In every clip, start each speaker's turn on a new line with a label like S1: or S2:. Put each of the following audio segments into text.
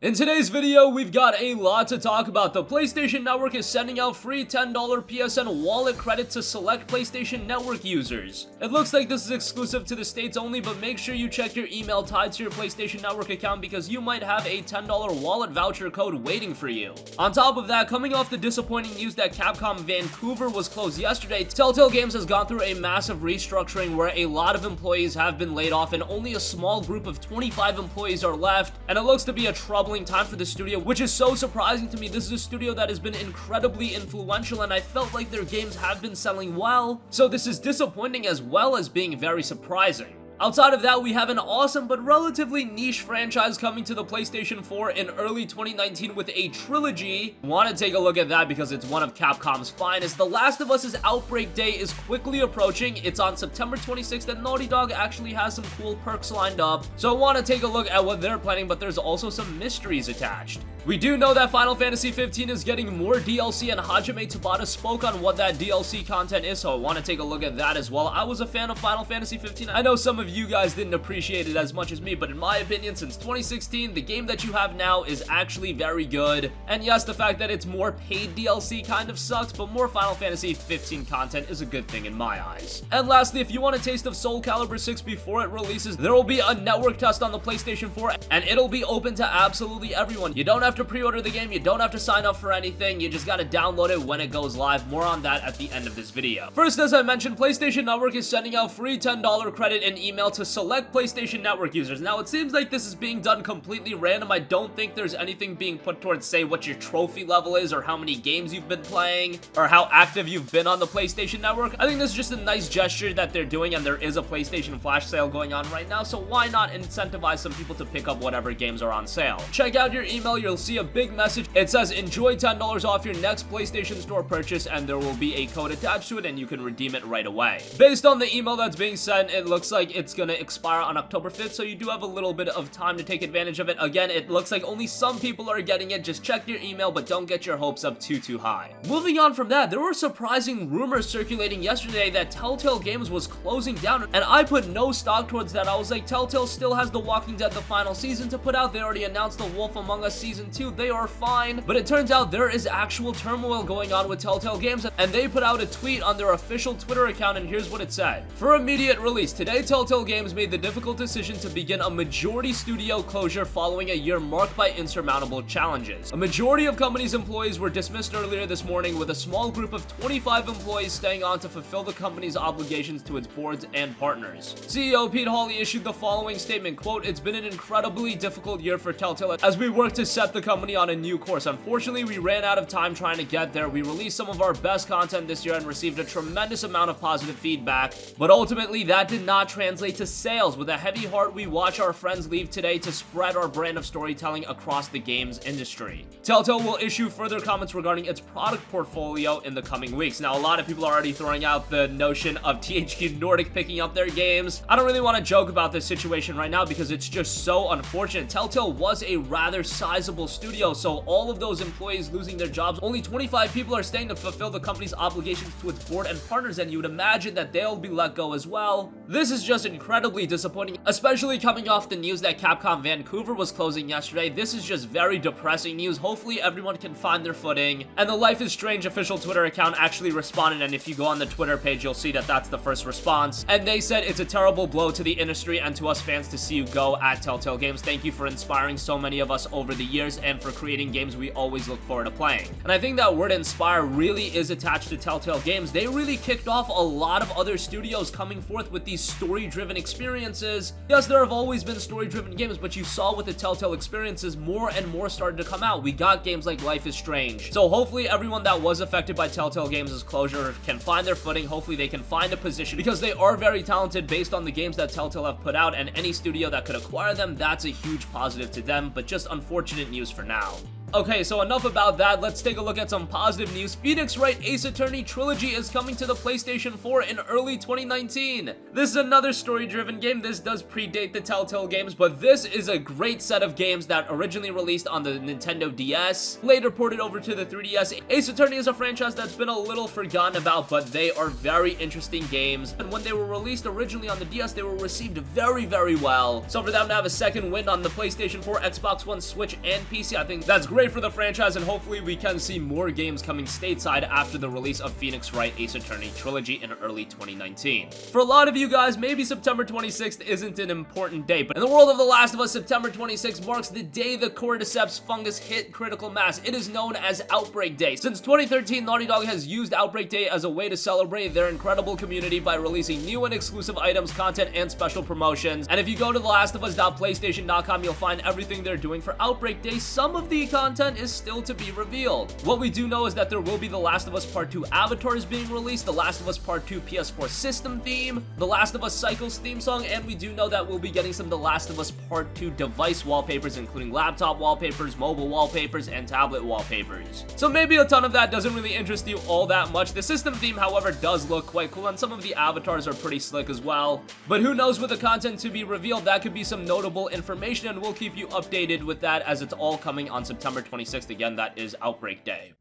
S1: In today's video, we've got a lot to talk about. The PlayStation Network is sending out free $10 PSN wallet credit to select PlayStation Network users. It looks like this is exclusive to the States only, but make sure you check your email tied to your PlayStation Network account because you might have a $10 wallet voucher code waiting for you. On top of that, coming off the disappointing news that Capcom Vancouver was closed yesterday, Telltale Games has gone through a massive restructuring where a lot of employees have been laid off and only a small group of 25 employees are left, and it looks to be a troubling time for the studio, which is so surprising to me. This is a studio that has been incredibly influential and I felt like their games have been selling well, so this is disappointing as well as being very surprising. Outside of that, we have an awesome but relatively niche franchise coming to the PlayStation 4 in early 2019 with a trilogy. Want to take a look at that because it's one of Capcom's finest. The Last of Us' Outbreak Day is quickly approaching. It's on September 26th and Naughty Dog actually has some cool perks lined up. So I want to take a look at what they're planning, but there's also some mysteries attached. We do know that Final Fantasy 15 is getting more DLC and Hajime Tabata spoke on what that DLC content is, so I want to take a look at that as well. I was a fan of Final Fantasy 15. I know some of you guys didn't appreciate it as much as me, but in my opinion, since 2016, the game that you have now is actually very good. And yes, the fact that it's more paid DLC kind of sucks, but more Final Fantasy 15 content is a good thing in my eyes. And lastly, if you want a taste of SoulCalibur 6 before it releases, there will be a network test on the PlayStation 4, and it'll be open to absolutely everyone. You don't have to pre-order the game, you don't have to sign up for anything, you just gotta download it when it goes live. More on that at the end of this video. First, as I mentioned, PlayStation Network is sending out free $10 credit in email to select PlayStation Network users. Now, it seems like this is being done completely random. I don't think there's anything being put towards, say, what your trophy level is, or how many games you've been playing, or how active you've been on the PlayStation Network. I think this is just a nice gesture that they're doing, and there is a PlayStation flash sale going on right now, so why not incentivize some people to pick up whatever games are on sale. Check out your email, you'll see a big message. It says enjoy $10 off your next PlayStation Store purchase, and there will be a code attached to it and you can redeem it right away. Based on the email that's being sent, it looks like it's gonna expire on October 5th, so you do have a little bit of time to take advantage of it. Again, it looks like only some people are getting it. Just check your email, but don't get your hopes up too high. Moving on from that, there were surprising rumors circulating yesterday that Telltale Games was closing down, and I put no stock towards that. I was like, Telltale still has The Walking Dead the final season to put out. They already announced The Wolf Among Us Season 2. They are fine, but it turns out there is actual turmoil going on with Telltale Games, and they put out a tweet on their official Twitter account, and here's what it said. For immediate release, today Telltale Games made the difficult decision to begin a majority studio closure following a year marked by insurmountable challenges. A majority of company's employees were dismissed earlier this morning, with a small group of 25 employees staying on to fulfill the company's obligations to its boards and partners. CEO Pete Hawley issued the following statement, quote, "It's been an incredibly difficult year for Telltale as we work to set the company on a new course. Unfortunately, we ran out of time trying to get there. We released some of our best content this year and received a tremendous amount of positive feedback, but ultimately that did not translate to sales. With a heavy heart, we watch our friends leave today to spread our brand of storytelling across the games industry." Telltale will issue further comments regarding its product portfolio in the coming weeks. Now, a lot of people are already throwing out the notion of THQ Nordic picking up their games. I don't really want to joke about this situation right now because it's just so unfortunate. Telltale was a rather sizable studio, so all of those employees losing their jobs, only 25 people are staying to fulfill the company's obligations to its board and partners, and you would imagine that they'll be let go as well. This is just incredibly disappointing, especially coming off the news that Capcom Vancouver was closing yesterday. This is just very depressing news. Hopefully everyone can find their footing. And the Life is Strange official Twitter account actually responded, and if you go on the Twitter page, you'll see that that's the first response. And they said, "It's a terrible blow to the industry and to us fans to see you go at Telltale Games. Thank you for inspiring so many of us over the years and for creating games we always look forward to playing." And I think that word inspire really is attached to Telltale Games. They really kicked off a lot of other studios coming forth with these story-driven experiences. Yes, there have always been story-driven games, but you saw with the Telltale experiences, more and more started to come out. We got games like Life is Strange. So hopefully everyone that was affected by Telltale Games' closure can find their footing. Hopefully they can find a position because they are very talented based on the games that Telltale have put out, and any studio that could acquire them, that's a huge positive to them, but just unfortunate news for now. Okay, so enough about that, let's take a look at some positive news. Phoenix Wright Ace Attorney Trilogy is coming to the PlayStation 4 in early 2019. This is another story-driven game. This does predate the Telltale games, but this is a great set of games that originally released on the Nintendo DS, later ported over to the 3DS. Ace Attorney is a franchise that's been a little forgotten about, but they are very interesting games, and when they were released originally on the DS, they were received very, very well. So for them to have a second win on the PlayStation 4, Xbox One, Switch, and PC, I think that's great for the franchise, and hopefully we can see more games coming stateside after the release of Phoenix Wright Ace Attorney Trilogy in early 2019. For a lot of you guys, maybe September 26th isn't an important day, but in the world of The Last of Us, September 26th marks the day the cordyceps fungus hit critical mass. It is known as Outbreak Day. Since 2013, Naughty Dog has used Outbreak Day as a way to celebrate their incredible community by releasing new and exclusive items, content, and special promotions. And if you go to thelastofus.playstation.com, you'll find everything they're doing for Outbreak Day. Some of the content is still to be revealed. What we do know is that there will be The Last of Us Part 2 avatars being released, The Last of Us Part 2 PS4 system theme, The Last of Us Cycles theme song, and we do know that we'll be getting some The Last of Us Part 2 device wallpapers, including laptop wallpapers, mobile wallpapers, and tablet wallpapers. So maybe a ton of that doesn't really interest you all that much. The system theme, however, does look quite cool, and some of the avatars are pretty slick as well. But who knows, with the content to be revealed, that could be some notable information, and we'll keep you updated with that as it's all coming on September 26th. Again, that is Outbreak Day.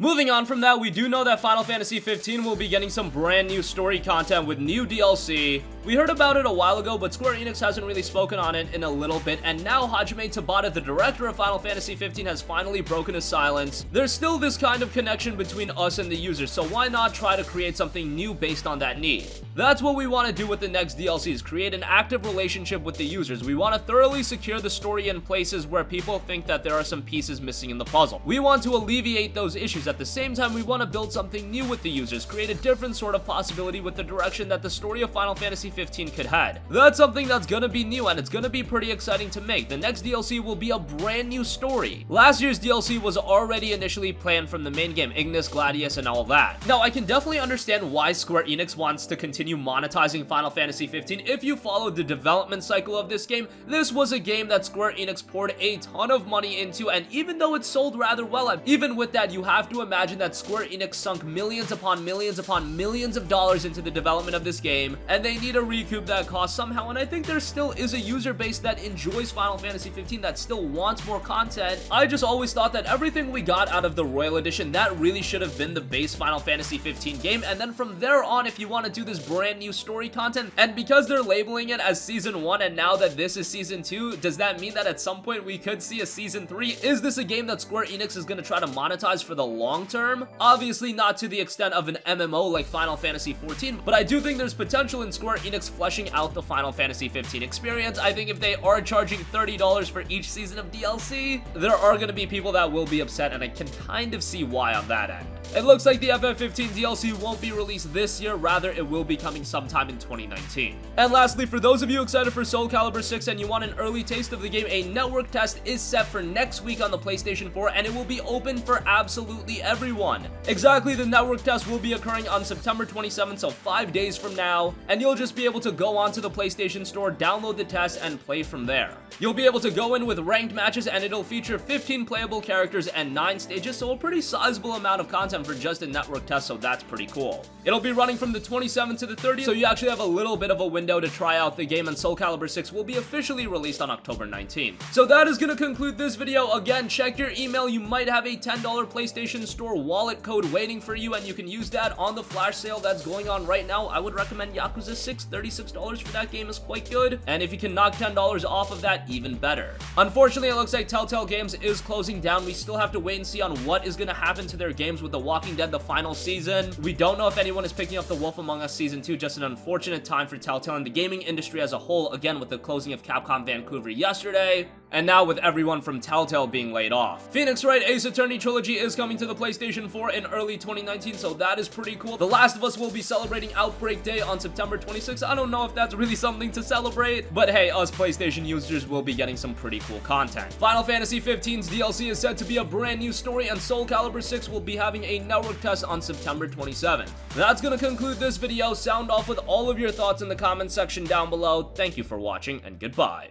S1: Moving on from that, we do know that Final Fantasy 15 will be getting some brand new story content with new DLC. We heard about it a while ago, but Square Enix hasn't really spoken on it in a little bit, and now Hajime Tabata, the director of Final Fantasy 15, has finally broken his silence. There's still this kind of connection between us and the users, so why not try to create something new based on that need? That's what we want to do with the next DLCs, create an active relationship with the users. We want to thoroughly secure the story in places where people think that there are some pieces missing in the puzzle. We want to alleviate those issues. At the same time, we want to build something new with the users, create a different sort of possibility with the direction that the story of Final Fantasy 15 could head. That's something that's gonna be new, and it's gonna be pretty exciting to make. The next DLC will be a brand new story. Last year's DLC was already initially planned from the main game, Ignis, Gladius, and all that. Now, I can definitely understand why Square Enix wants to continue monetizing Final Fantasy 15. If you followed the development cycle of this game, this was a game that Square Enix poured a ton of money into, and even though it sold rather well, even with that, you have to imagine that Square Enix sunk millions upon millions upon millions of dollars into the development of this game, and they need to recoup that cost somehow. And I think there still is a user base that enjoys Final Fantasy 15 that still wants more content. I just always thought that everything we got out of the Royal Edition, that really should have been the base Final Fantasy 15 game, and then from there on, if you want to do this brand new story content, and because they're labeling it as Season 1 and now that this is Season 2, does that mean that at some point we could see a Season 3? Is this a game that Square Enix is going to try to monetize for the long term? Obviously not to the extent of an MMO like Final Fantasy 14, but I do think there's potential in Square Enix fleshing out the Final Fantasy 15 experience. I think if they are charging $30 for each season of DLC, there are going to be people that will be upset, and I can kind of see why on that end. It looks like the FF15 DLC won't be released this year, rather it will be coming sometime in 2019. And lastly, for those of you excited for SoulCalibur 6 and you want an early taste of the game, a network test is set for next week on the PlayStation 4, and it will be open for absolutely everyone. Exactly, the network test will be occurring on September 27th, so 5 days from now, and you'll just be able to go onto the PlayStation Store, download the test, and play from there. You'll be able to go in with ranked matches, and it'll feature 15 playable characters and 9 stages, so a pretty sizable amount of content for just a network test, so that's pretty cool. It'll be running from the 27th to the 30th, so you actually have a little bit of a window to try out the game, and SoulCalibur 6 will be officially released on October 19th. So that is going to conclude this video. Again, check your email. You might have a $10 PlayStation Store wallet code waiting for you, and you can use that on the flash sale that's going on right now. I would recommend Yakuza 6. $36 for that game is quite good, and if you can knock $10 off of that, even better. Unfortunately, it looks like Telltale Games is closing down. We still have to wait and see on what is going to happen to their games with the Walking Dead the final season. We don't know if anyone is picking up The Wolf Among Us Season 2, just an unfortunate time for Telltale and the gaming industry as a whole, again with the closing of Capcom Vancouver yesterday, and now with everyone from Telltale being laid off. Phoenix Wright Ace Attorney Trilogy is coming to the PlayStation 4 in early 2019, so that is pretty cool. The Last of Us will be celebrating Outbreak Day on September 26th. I don't know if that's really something to celebrate, but hey, us PlayStation users will be getting some pretty cool content. Final Fantasy 15's DLC is said to be a brand new story, and SoulCalibur 6 will be having a network test on September 27th. That's gonna conclude this video. Sound off with all of your thoughts in the comment section down below. Thank you for watching, and goodbye.